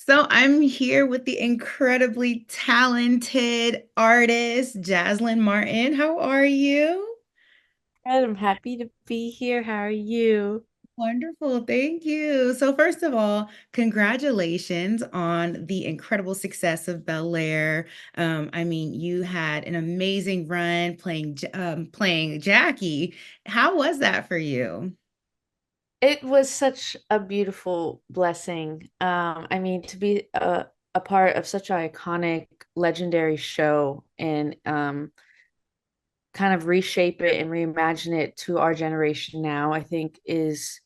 So I'm here with the incredibly talented artist, Jazlyn Martin. How are you? I'm happy to be here. How are you? Wonderful, thank you. So first of all, congratulations on the incredible success of Bel-Air. I mean, you had an amazing run playing Jackie. How was that for you? It was such a beautiful blessing. I mean, to be a part of such an iconic, legendary show and kind of reshape it and reimagine it to our generation now, I think is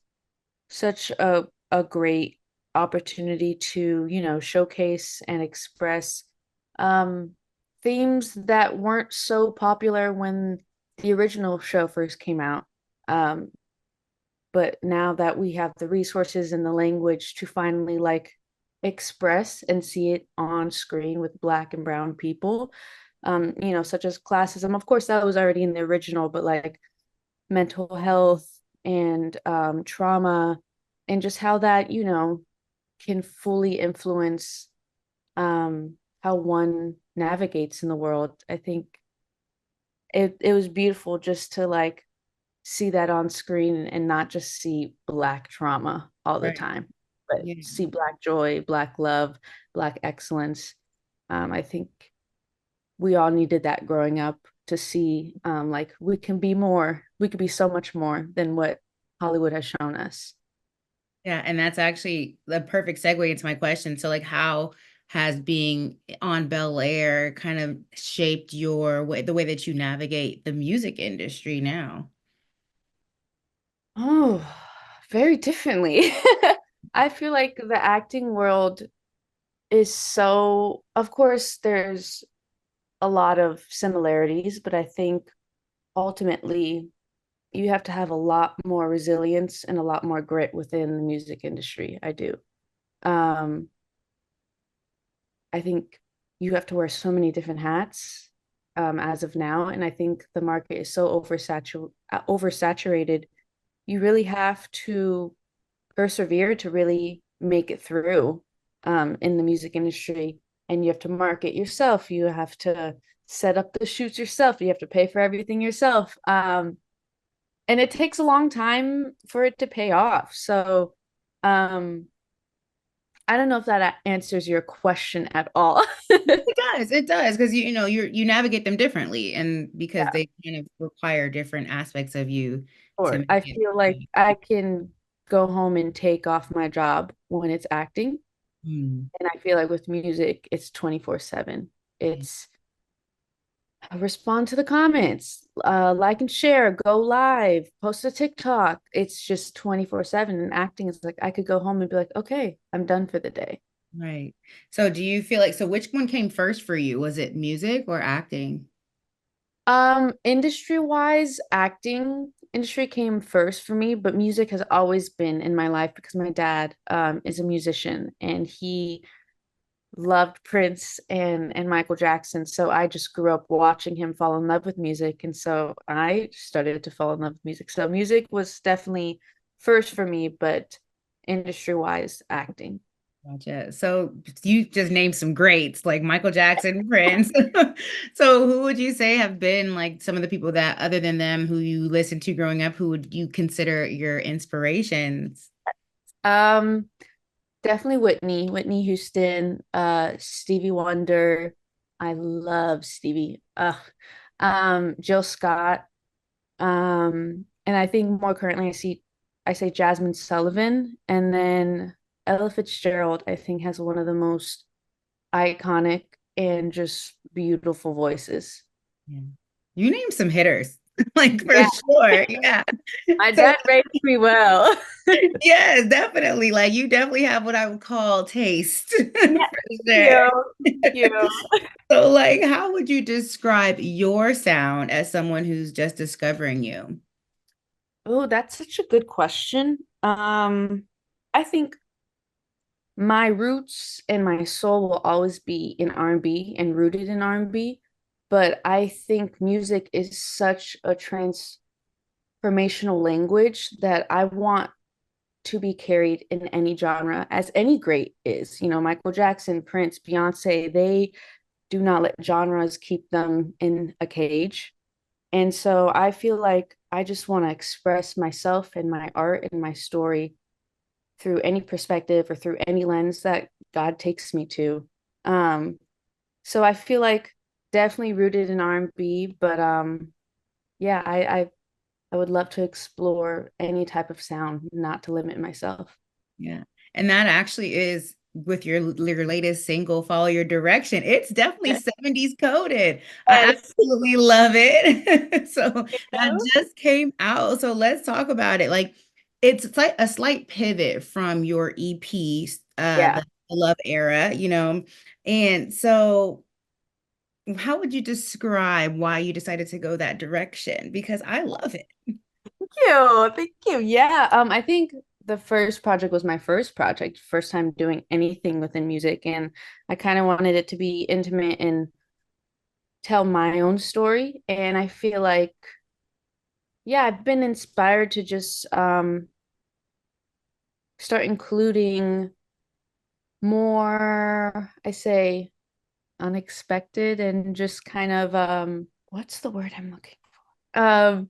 such a great opportunity to, showcase and express um, themes that weren't so popular when the original show first came out. Um, but now that we have the resources and the language to finally like express and see it on screen with Black and brown people, such as classism. Of course, that was already in the original, but like mental health and trauma and just how that, can fully influence how one navigates in the world. I think it was beautiful just to like see that on screen and not just see Black trauma all the Right. time, but Yeah. see Black joy, Black love, Black excellence. I think we all needed that growing up to see like we can be more, we could be so much more than what Hollywood has shown us. Yeah, and that's actually the perfect segue into my question. So, like, how has being on Bel Air kind of shaped the way that you navigate the music industry now? Oh, very differently. I feel like the acting world is so, of course, there's a lot of similarities, but I think ultimately you have to have a lot more resilience and a lot more grit within the music industry. I do. Um, I think you have to wear so many different hats as of now, and I think the market is so oversaturated. You really have to persevere to really make it through in the music industry, and you have to market yourself. You have to set up the shoots yourself. You have to pay for everything yourself. And it takes a long time for it to pay off. So, um, I don't know if that answers your question at all. It does, because you navigate them differently, and because Yeah, they kind of require different aspects of you to sure. make I it. feel like I can go home and take off my job when it's acting. Hmm. And I feel like with music, it's 24/7. It's respond to the comments, like and share, go live, post a TikTok. It's just 24/7. And acting is like I could go home and be like, okay, I'm done for the day. Right. So, do you feel like, so which one came first for you? Was it music or acting? Industry wise, acting industry came first for me, but music has always been in my life because my dad is a musician and he loved Prince and Michael Jackson. So I just grew up watching him fall in love with music. And so I started to fall in love with music. So music was definitely first for me, but industry wise, acting. Gotcha. So you just named some greats like Michael Jackson, Prince. So who would you say have been like some of the people that, other than them, who you listened to growing up, who would you consider your inspirations? Um, Definitely Whitney Houston, Stevie Wonder. I love Stevie. Jill Scott. And I think more currently I say Jasmine Sullivan, and then Ella Fitzgerald, I think has one of the most iconic and just beautiful voices. Yeah. You named some hitters, like for Yeah, sure. Yeah. my So dad raised me well. yes, definitely. Like you definitely have what I would call taste Yeah, for thank sure. you. Thank you. So like how would you describe your sound as someone who's just discovering you? Oh, that's such a good question. I think my roots and my soul will always be in R&B and rooted in R&B, but I think music is such a transformational language that I want to be carried in any genre, as any great is. You know, Michael Jackson, Prince, Beyonce, they do not let genres keep them in a cage. And so I feel like I just want to express myself and my art and my story through any perspective or through any lens that God takes me to. Um, so I feel like definitely rooted in R&B, but yeah, I would love to explore any type of sound, not to limit myself. Yeah. And that actually is with your latest single, Follow Your Direction. It's definitely 70s coded. I Yes. absolutely love it. So that Yeah. just came out. So let's talk about it. Like it's like a slight pivot from your EP, Yeah. the Love era, you know. And so how would you describe why you decided to go that direction? Because I love it. Thank you. Thank you. Yeah. I think the first project was my first project, first time doing anything within music, and I kind of wanted it to be intimate and tell my own story. And I feel like, yeah, I've been inspired to just start including more, I say, unexpected and just kind of what's the word I'm looking for?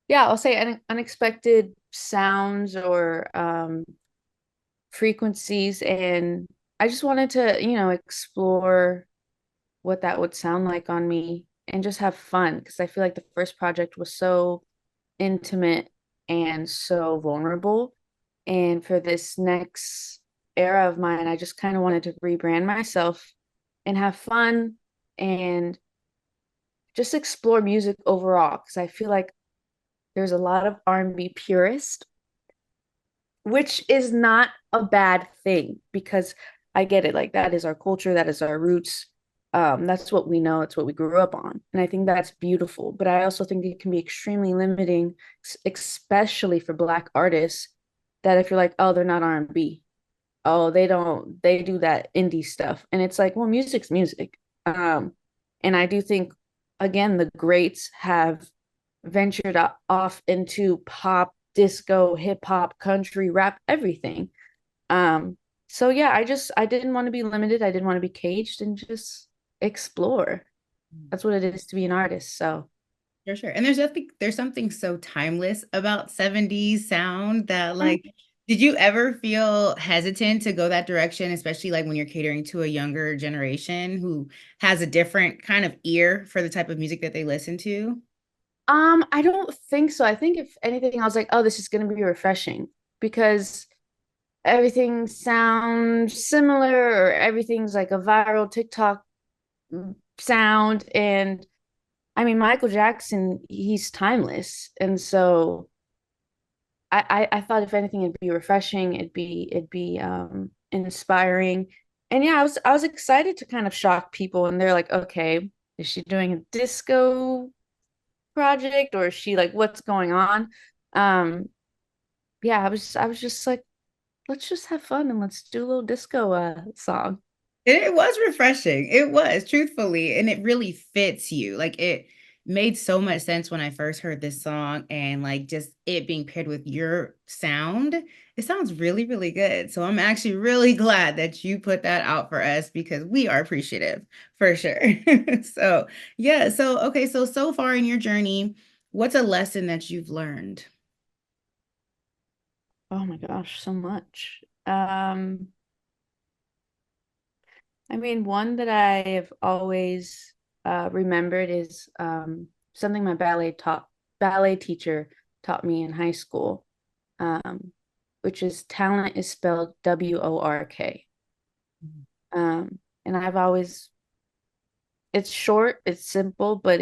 Yeah, I'll say unexpected sounds or frequencies, and I just wanted to, you know, explore what that would sound like on me and just have fun because I feel like the first project was so intimate and so vulnerable. And for this next era of mine, I just kind of wanted to rebrand myself and have fun and just explore music overall because I feel like there's a lot of R&B purists, which is not a bad thing because I get it. Like that is our culture, that is our roots. That's what we know, it's what we grew up on. And I think that's beautiful. But I also think it can be extremely limiting, especially for Black artists, that if you're like, oh, they're not R&B. Oh, they don't, they do that indie stuff. And it's like, well, music's music. And I do think, again, the greats have ventured off into pop, disco, hip hop, country, rap, everything. Um, so yeah, I didn't want to be limited. I didn't want to be caged and just explore. That's what it is to be an artist. So For sure. And there's something so timeless about 70s sound that mm, like did you ever feel hesitant to go that direction, especially like when you're catering to a younger generation who has a different kind of ear for the type of music that they listen to? I don't think so. I think if anything, I was like, oh, this is gonna be refreshing because everything sounds similar or everything's like a viral TikTok sound. And I mean, Michael Jackson, he's timeless. And so I thought if anything, it'd be refreshing, it'd be inspiring. And yeah, I was excited to kind of shock people and they're like, okay, is she doing a disco project or is she like what's going on? Um, yeah, I was just like, let's just have fun and let's do a little disco song. It was refreshing. It was, truthfully, and it really fits you. Like it made so much sense when I first heard this song and like just it being paired with your sound. It sounds really, really good. So I'm actually really glad that you put that out for us because we are appreciative for sure. So, yeah, so okay, so far in your journey, what's a lesson that you've learned? Oh my gosh, so much. I mean, one that I have always remembered is something my ballet teacher taught me in high school, um, which is talent is spelled WORK. And I've always, it's short, it's simple, but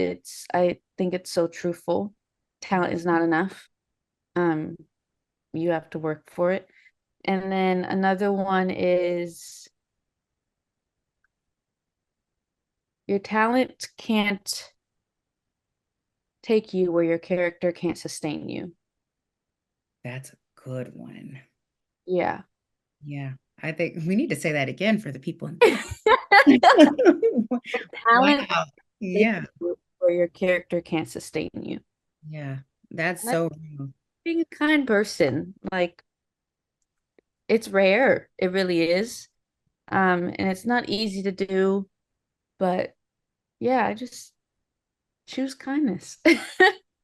I think it's so truthful. Talent is not enough. Um, you have to work for it. And then another one is your talent can't take you where your character can't sustain you. That's a good one. Yeah. Yeah, I think we need to say that again for the people in the back. Talent Wow. take Yeah. you where your character can't sustain you. Yeah. That's And that's so real. being a kind person. Like it's rare. It really is. And it's not easy to do, but yeah, I just choose kindness.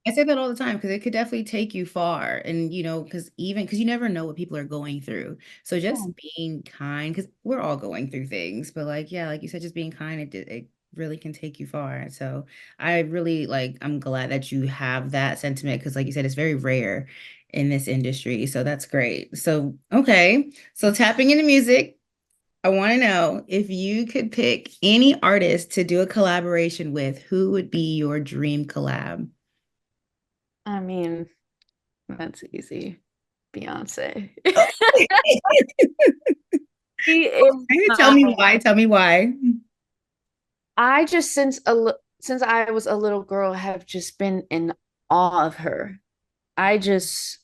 I say that all the time because it could definitely take you far. And, because you never know what people are going through. So just being kind, because we're all going through things, but like, yeah, like you said, just being kind, it really can take you far. So I really I'm glad that you have that sentiment because, like you said, it's very rare in this industry. So that's great. So, okay. So tapping into music, I want to know if you could pick any artist to do a collaboration with, who would be your dream collab? I mean, that's easy. Beyonce. She is Okay, tell my, me why. Tell me why. I just since I was a little girl have just been in awe of her. I just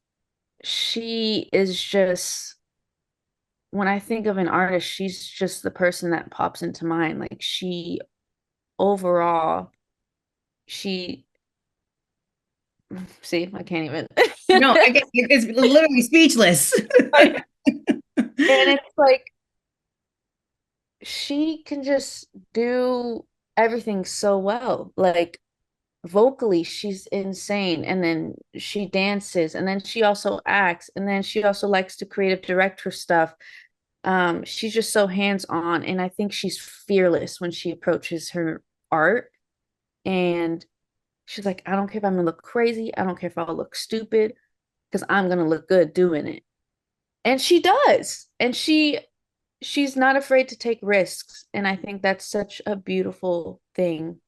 she is just when I think of an artist, she's just the person that pops into mind. Like she overall, she see, I can't even. No, I get it's literally speechless. And it's like she can just do everything so well. Like vocally, she's insane. And then she dances, and then she also acts, and then she also likes to creative direct her stuff. She's just so hands-on, and I think she's fearless when she approaches her art. And she's like, I don't care if I'm gonna look crazy, I don't care if I'll look stupid, because I'm gonna look good doing it. And she does. And she's not afraid to take risks. And I think that's such a beautiful thing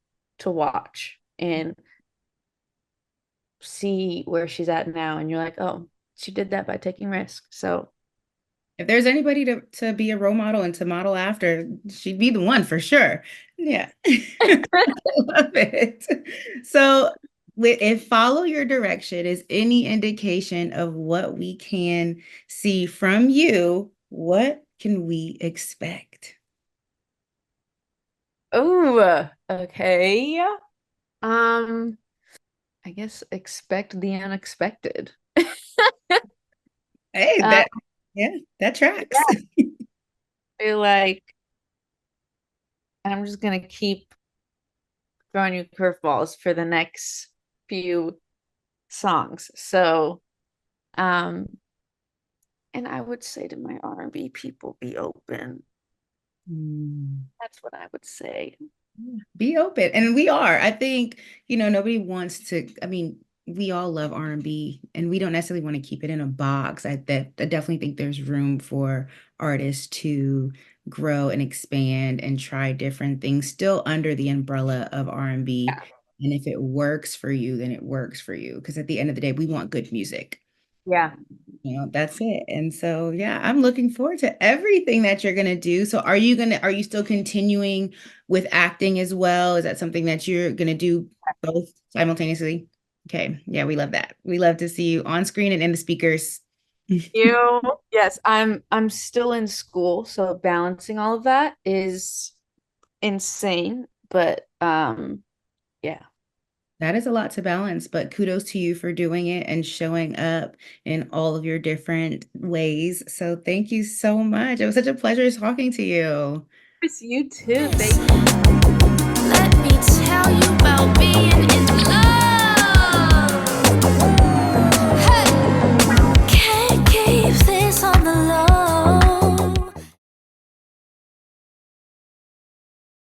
to watch and see where she's at now. And you're like, oh, she did that by taking risks. So If there's anybody to be a role model and to model after, she'd be the one for sure. Yeah. I love it. So, if follow your direction is any indication of what we can see from you, what can we expect? oh, okay. Um, I guess expect the unexpected. Hey, Um, yeah, that yeah, tracks. I feel like I'm just gonna keep throwing you curveballs for the next few songs. So, um, and I would say to my R&B people, be open. Mm. That's what I would say. Be open. And we are. I think, nobody wants to, I mean, we all love R&B and we don't necessarily want to keep it in a box. I definitely think there's room for artists to grow and expand and try different things still under the umbrella of R&B. Yeah. And if it works for you, then it works for you. Because at the end of the day, we want good music. Yeah. That's it. And so, yeah, I'm looking forward to everything that you're going to do. So, are you still continuing with acting as well? Is that something that you're going to do both simultaneously? Okay. Yeah, we love that. We love to see you on screen and in the speakers. You, yes, I'm still in school, so balancing all of that is insane. But yeah. That is a lot to balance, but kudos to you for doing it and showing up in all of your different ways. So, thank you so much. It was such a pleasure talking to you. Yes, you too. Thank Let me tell you about being in